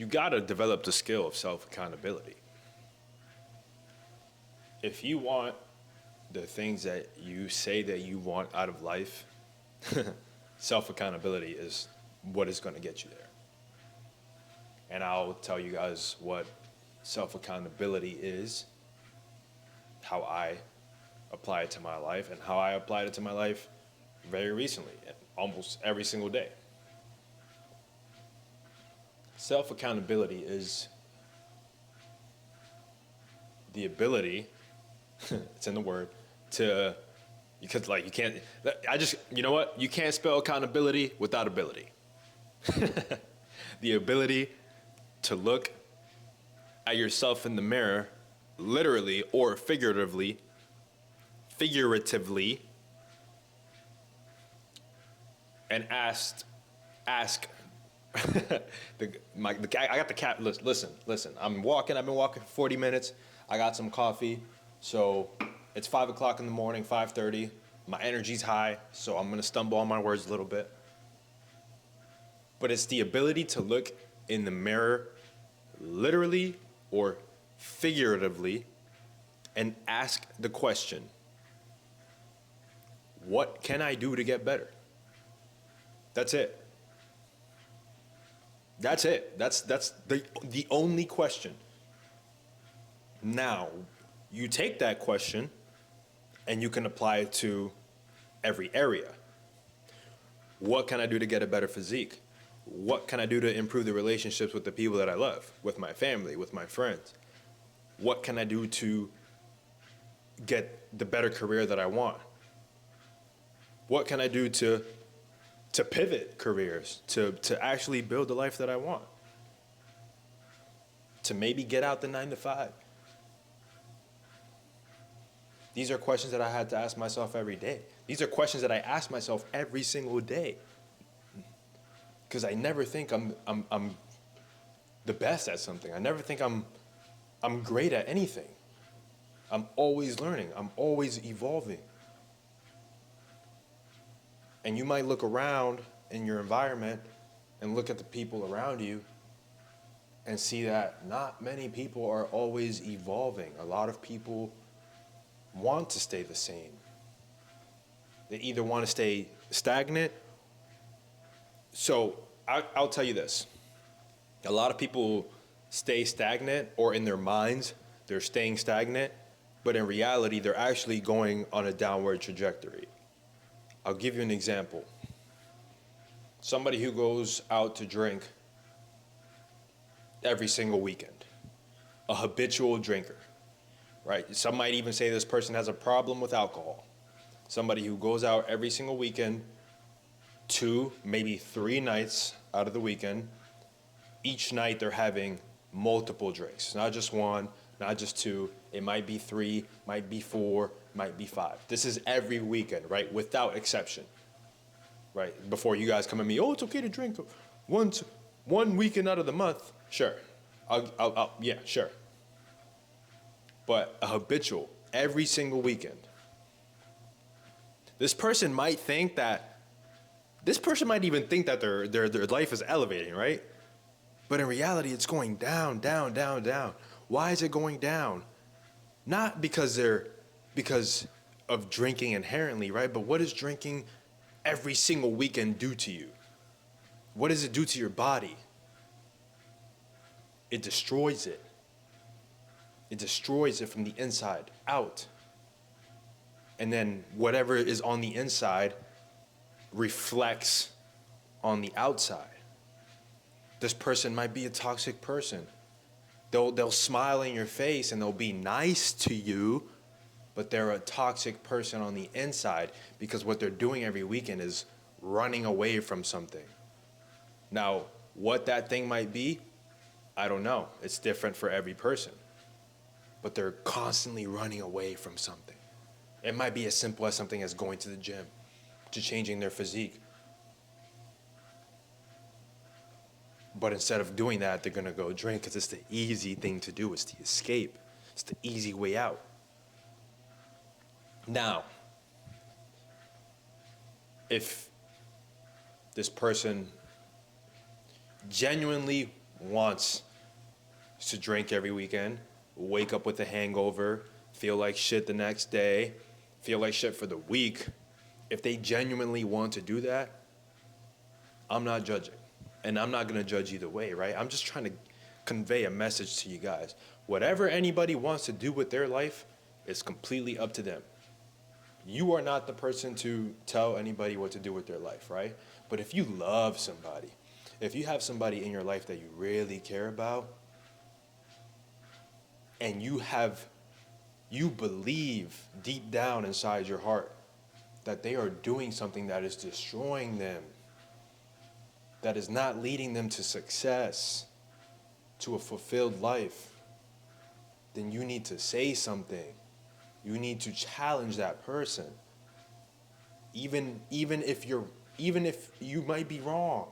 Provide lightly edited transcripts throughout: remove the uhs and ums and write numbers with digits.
you got to develop the skill of self-accountability. If you want the things that you say that you want out of life, self-accountability is what is going to get you there. And I'll tell you guys what self-accountability is, how I apply it to my life, and how I applied it to my life very recently, and almost every single day. Self-accountability is the ability, it's in the word, to, because like you can't, you know what? You can't spell accountability without ability. The ability to look at yourself in the mirror, literally or figuratively, and ask I got the cat. Listen. I've been walking for 40 minutes. I got some coffee, so it's 5 o'clock in the morning, 5:30. My energy's high, so I'm gonna stumble on my words a little bit. But it's the ability to look in the mirror, literally or figuratively, and ask the question, what can I do to get better? That's it. That's it. That's the only question. Now, you take that question and you can apply it to every area. What can I do to get a better physique? What can I do to improve the relationships with the people that I love, with my family, with my friends? What can I do to get the better career that I want? What can I do to pivot careers, to actually build the life that I want? To maybe get out the 9 to 5? These are questions that I had to ask myself every day. These are questions that I ask myself every single day. Because I never think I'm the best at something. I never think I'm great at anything. I'm always learning. I'm always evolving. And you might look around in your environment and look at the people around you and see that not many people are always evolving. A lot of people want to stay the same. They either want to stay stagnant. So I'll tell you this. A lot of people stay stagnant, or in their minds, they're staying stagnant, but in reality, they're actually going on a downward trajectory. I'll give you an example. Somebody who goes out to drink every single weekend, a habitual drinker, right? Some might even say this person has a problem with alcohol. Somebody who goes out every single weekend, 2, maybe 3 nights out of the weekend. Each night they're having multiple drinks, not just 1, not just 2. It might be 3, might be 4, might be 5. This is every weekend, right? Without exception, right? Before you guys come at me, oh, it's okay to drink one weekend out of the month. Sure, yeah, sure. But a habitual, every single weekend. This person might even think that their life is elevating, right? But in reality, it's going down, down, down, down. Why is it going down? Not because of drinking inherently, right? But what does drinking every single weekend do to you? What does it do to your body? It destroys it. It destroys it from the inside out. And then whatever is on the inside reflects on the outside. This person might be a toxic person. They'll smile in your face and they'll be nice to you, but they're a toxic person on the inside because what they're doing every weekend is running away from something. Now, what that thing might be, I don't know. It's different for every person. But they're constantly running away from something. It might be as simple as something as going to the gym, to changing their physique. But instead of doing that, they're gonna go drink because it's the easy thing to do. It's the escape. It's the easy way out. Now, if this person genuinely wants to drink every weekend, wake up with a hangover, feel like shit the next day, feel like shit for the week, if they genuinely want to do that, I'm not judging. And I'm not going to judge either way, right? I'm just trying to convey a message to you guys. Whatever anybody wants to do with their life is completely up to them. You are not the person to tell anybody what to do with their life, right? But if you love somebody, if you have somebody in your life that you really care about, and you believe deep down inside your heart that they are doing something that is destroying them, that is not leading them to success, to a fulfilled life, then you need to say something. You need to challenge that person. Even if you might be wrong.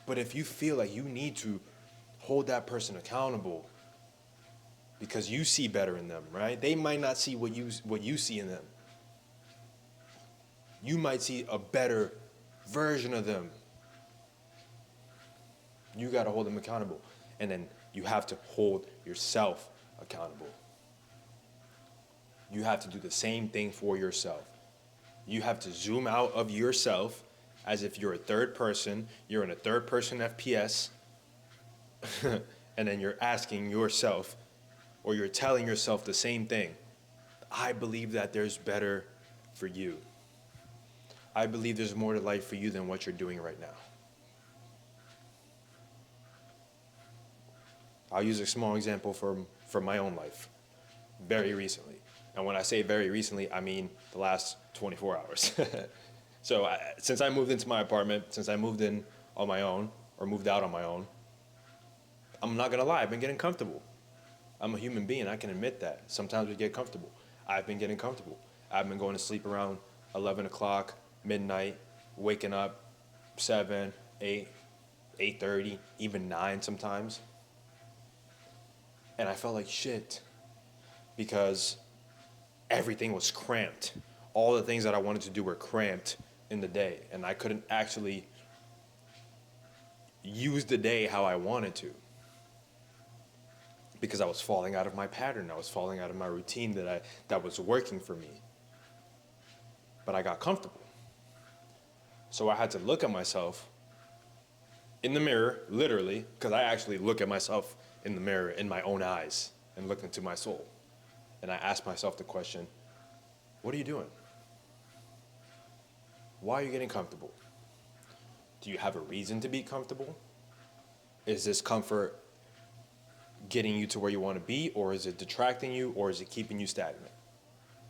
But if you feel like you need to hold that person accountable because you see better in them, right? They might not see what you see in them. You might see a better version of them. You got to hold them accountable. And then you have to hold yourself accountable. You have to do the same thing for yourself. You have to zoom out of yourself as if you're a third person. You're in a third person FPS. And then you're asking yourself, or you're telling yourself the same thing. I believe that there's better for you. I believe there's more to life for you than what you're doing right now. I'll use a small example from my own life, very recently. And when I say very recently, I mean the last 24 hours. So since I moved into my apartment, since I moved in on my own, or moved out on my own, I'm not gonna lie, I've been getting comfortable. I'm a human being, I can admit that. Sometimes we get comfortable. I've been getting comfortable. I've been going to sleep around 11 o'clock, midnight, waking up 7, 8, 8:30, even 9 sometimes. And I felt like shit because everything was cramped. All the things that I wanted to do were cramped in the day, and I couldn't actually use the day how I wanted to because I was falling out of my pattern. I was falling out of my routine that was working for me. But I got comfortable. So I had to look at myself in the mirror, literally, because I actually look at myself in the mirror in my own eyes and look into my soul. And I asked myself the question, what are you doing? Why are you getting comfortable? Do you have a reason to be comfortable? Is this comfort getting you to where you want to be, or is it detracting you, or is it keeping you stagnant?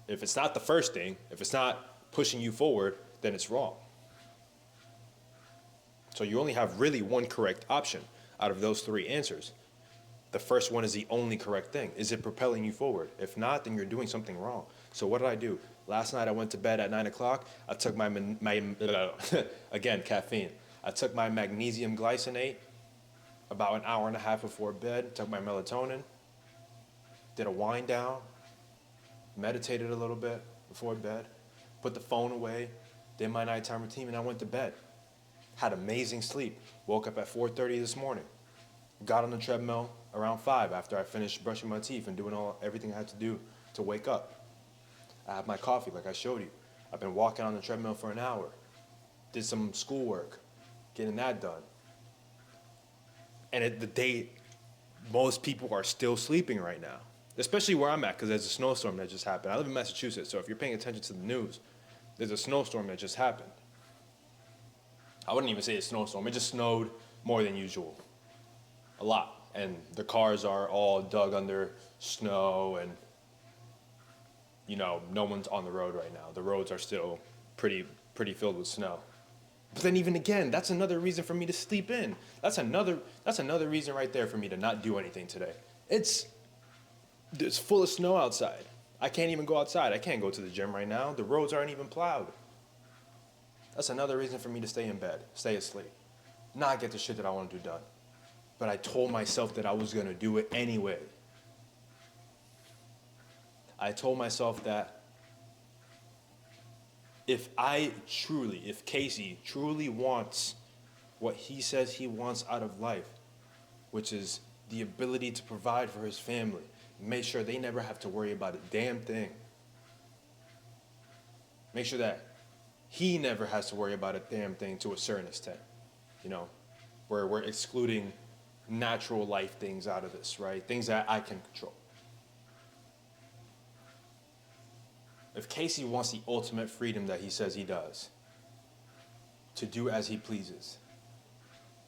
If it's not the first thing, if it's not pushing you forward, then it's wrong. So you only have really one correct option out of those 3 answers. The first one is the only correct thing. Is it propelling you forward? If not, then you're doing something wrong. So what did I do? Last night I went to bed at 9 o'clock. I took my again, caffeine. I took my magnesium glycinate about an hour and a half before bed, took my melatonin, did a wind down, meditated a little bit before bed, put the phone away, did my nighttime routine, and I went to bed. Had amazing sleep. Woke up at 4:30 this morning. Got on the treadmill around 5 after I finished brushing my teeth and doing everything I had to do to wake up. I had my coffee like I showed you. I've been walking on the treadmill for an hour. Did some schoolwork, getting that done. And at the day, most people are still sleeping right now, especially where I'm at because there's a snowstorm that just happened. I live in Massachusetts, so if you're paying attention to the news, there's a snowstorm that just happened. I wouldn't even say a snowstorm. It just snowed more than usual. A lot. And the cars are all dug under snow and, no one's on the road right now. The roads are still pretty filled with snow. But then even again, that's another reason for me to sleep in. That's another reason right there for me to not do anything today. It's full of snow outside. I can't even go outside. I can't go to the gym right now. The roads aren't even plowed. That's another reason for me to stay in bed, stay asleep, not get the shit that I want to do done. But I told myself that I was going to do it anyway. I told myself that if Casey truly wants what he says he wants out of life, which is the ability to provide for his family, make sure they never have to worry about a damn thing. Make sure that he never has to worry about a damn thing to a certain extent, you know, where we're excluding natural life things out of this, right? Things that I can control. If Casey wants the ultimate freedom that he says he does, to do as he pleases,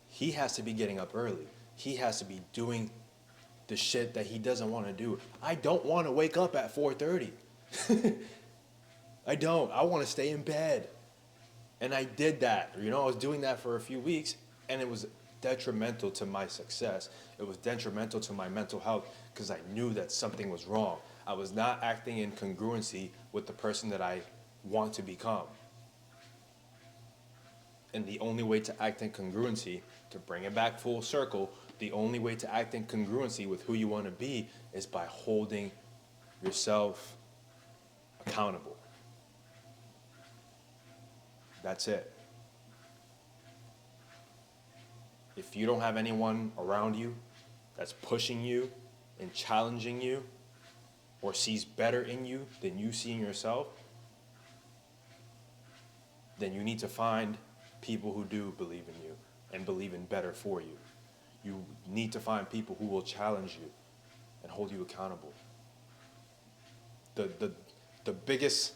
he has to be getting up early. He has to be doing the shit that he doesn't want to do. I don't want to wake up at 4:30. I don't. I want to stay in bed. And I did that. You know, I was doing that for a few weeks, and it was detrimental to my success. It was detrimental to my mental health because I knew that something was wrong. I was not acting in congruency with the person that I want to become. And the only way to act in congruency, to bring it back full circle, the only way to act in congruency with who you want to be is by holding yourself accountable. That's it. If you don't have anyone around you that's pushing you and challenging you or sees better in you than you see in yourself, then you need to find people who do believe in you and believe in better for you. You need to find people who will challenge you and hold you accountable. The biggest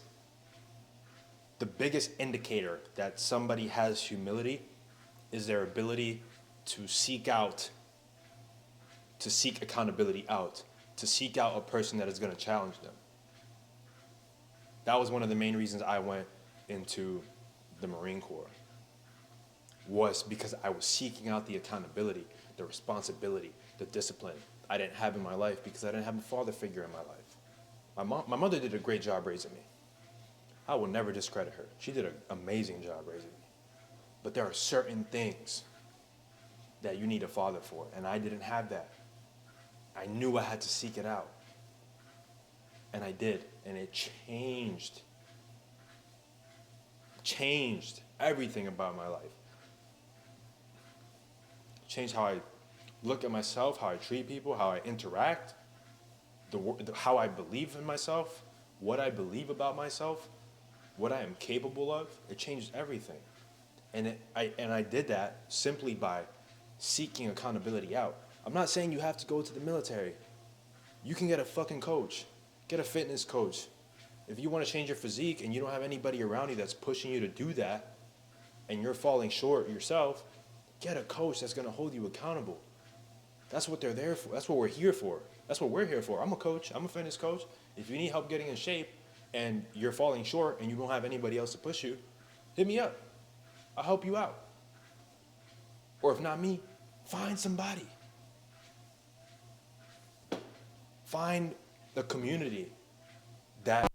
indicator that somebody has humility is their ability to seek accountability out, to seek out a person that is going to challenge them. That was one of the main reasons I went into the Marine Corps, was because I was seeking out the accountability, the responsibility, the discipline I didn't have in my life because I didn't have a father figure in my life. My mother did a great job raising me. I will never discredit her. She did an amazing job raising me. But there are certain things that you need a father for, and I didn't have that. I knew I had to seek it out. And I did, and it changed everything about my life. Changed how I look at myself, how I treat people, how I interact, how I believe in myself, what I believe about myself, what I am capable of. It changed everything. And I did that simply by seeking accountability out. I'm not saying you have to go to the military. You can get a fucking coach. Get a fitness coach. If you want to change your physique and you don't have anybody around you that's pushing you to do that, and you're falling short yourself, get a coach that's going to hold you accountable. That's what they're there for. That's what we're here for. That's what we're here for. I'm a coach. I'm a fitness coach. If you need help getting in shape and you're falling short and you don't have anybody else to push you, hit me up. I'll help you out. Or if not me, find somebody. Find the community that